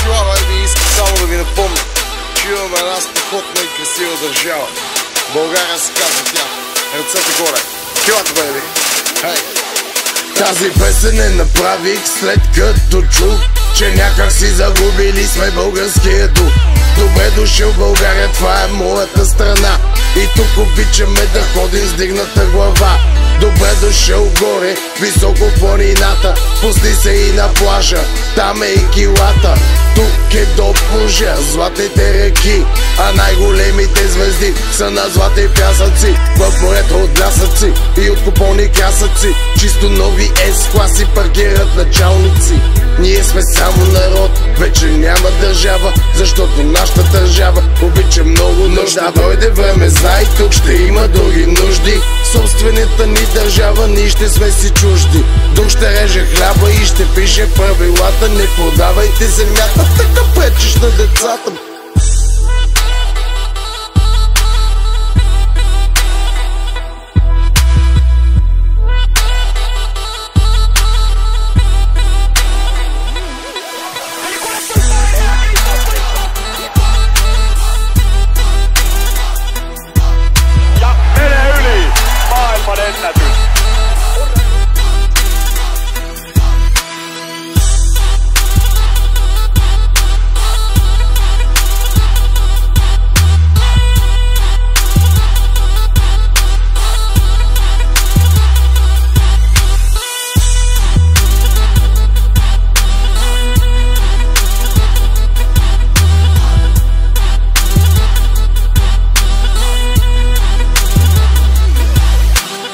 кила, бе, искам само да ви напомня, че имаме една страхотна и красива държава. България се казва тя. Ръцете горе. Килата, бе, хей! Тази песен не направих след като чух, че някак си загубили сме българския дух. Добре дошъл в България, това е моята страна, и тук обичаме да ходим с дигната глава. Добре дошъл горе, високо в планината, пусни се и на плажа, там е и килата. Тук е до Божия, златните реки, а най-големите звезди са на златни пясъци. В морето от лясъци и от купони красъци, чисто нови S-класи паркират началници. Ние сме само народ, вече няма държава, защото нашата държава обича много нужда. Дойде време, знай, тук ще има други нужди. Собствената ни държава, ние ще сме си чужди. Тук ще реже хляба и ще пише правилата. Не продавайте земята, така пречиш на децата.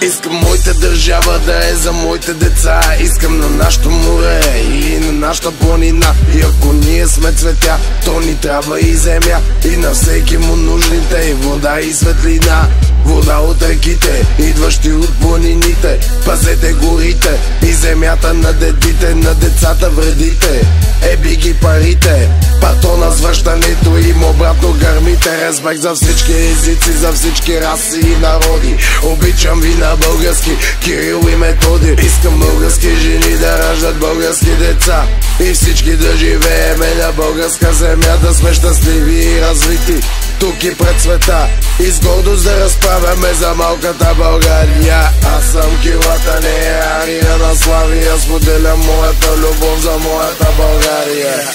Искам моята държава да е за моите деца. Искам на нашото море и на нашата планина. И ако ние сме цветя, то ни трябва и земя. И на всеки му нужните и вода и светлина. Вода от реките, идващи от планините. Пазете горите и земята на дедите. На децата вредите, еби ги парите. Патона с връщането им обратно гърмите. Респект за всички езици, за всички раси и народи. Обичам ви на български, Кирил и Методи. Искам български жени да раждат български деца и всички да живееме на българска земя. Да сме щастливи и развити тук и пред света, и с гордост да разправяме за малката България. Аз съм килата, не е Ария на Славия. Споделям моята любов за моята България.